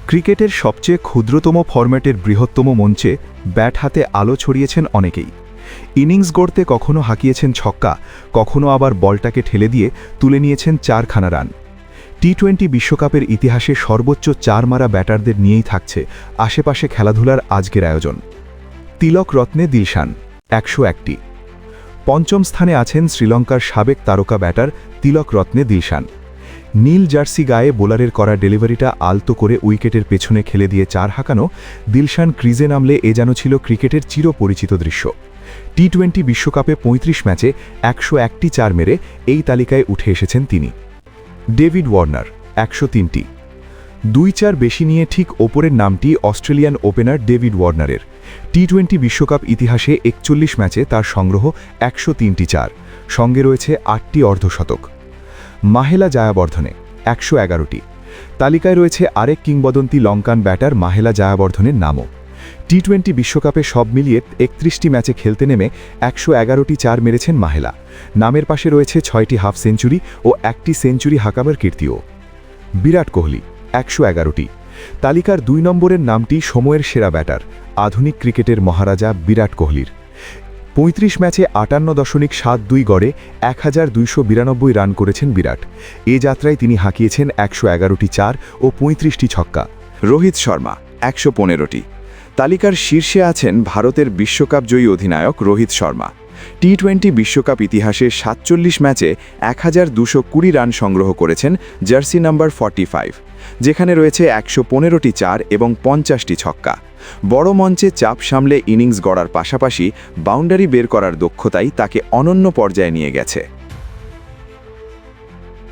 ক্রিকেটের সবচেয়ে ক্ষুদ্রতম ফরম্যাটের বৃহত্তম মঞ্চে ব্যাট হাতে আলো ছড়িয়েছেন অনেকেই। ইনিংস গড়তে কখনো হাঁকিয়েছেন ছক্কা, কখনো আবার বলটাকে ঠেলে দিয়ে তুলে নিয়েছেন 4খানা রান। টি-20 বিশ্বকাপের ইতিহাসে সর্বোচ্চ 4 মারা ব্যাটারদের নিয়েই থাকছে আশেপাশে খেলাধুলার আজকের আয়োজন। তিলক রত্নে দিলশান 101টি। পঞ্চম স্থানে আছেন শ্রীলঙ্কার সাবেক তারকা ব্যাটার তিলক রত্নে দিলশান। নীল জার্সি গায়ে বোলারের করা ডেলিভারিটা আলতো করে উইকেটের পেছনে খেলে দিয়ে 4 হাঁকানো দিলশান ক্রিজে নামলে এ যেন ছিল ক্রিকেটের চিরপরিচিত দৃশ্য। টি-20 বিশ্বকাপে 35 ম্যাচে 101টি 4 মেরে এই তালিকায় উঠে এসেছেন তিনি। David Warner 103টি। 2-4 বেশি নিয়ে ঠিক ওপরের নামটি অস্ট্রেলিয়ান ওপেনার ডেভিড ওয়ার্নারের। টি-20 বিশ্বকাপ ইতিহাসে 41 ম্যাচে তার সংগ্রহ 103টি 4, সঙ্গে রয়েছে 8টি অর্ধশতক। মাহেলা জয়াবর্ধনে 111টি। তালিকায় রয়েছে আরেক কিংবদন্তি লঙ্কান ব্যাটার মাহেলা জয়াবর্ধনের নামও। টি-20 বিশ্বকাপে সব মিলিয়ে 31টি ম্যাচে খেলতে নেমে 111টি 4 মেরেছেন মাহেলা। নামের পাশে রয়েছে 6টি হাফ সেঞ্চুরি ও 1টি সেঞ্চুরি হাঁকাবার কীর্তিও। বিরাট কোহলি 111টি। তালিকার 2 নম্বরের নামটি সময়ের সেরা ব্যাটার, আধুনিক ক্রিকেটের মহারাজা বিরাট কোহলির। 35 ম্যাচে 58.72 গড়ে 1292 রান করেছেন বিরাট। এ যাত্রায় তিনি হাঁকিয়েছেন 111টি 4 ও 35টি ছক্কা। রোহিত শর্মা 115টি। তালিকার শীর্ষে আছেন ভারতের বিশ্বকাপজয়ী অধিনায়ক রোহিত শর্মা। টি-20 বিশ্বকাপ ইতিহাসে 47 ম্যাচে 1220 রান সংগ্রহ করেছেন জার্সি নাম্বার 45, যেখানে রয়েছে 115টি 4 এবং 50টি ছক্কা। বড় মঞ্চে চাপ সামলে ইনিংস গড়ার পাশাপাশি বাউন্ডারি বের করার দক্ষতাই তাকে অনন্য পর্যায়ে নিয়ে গেছে।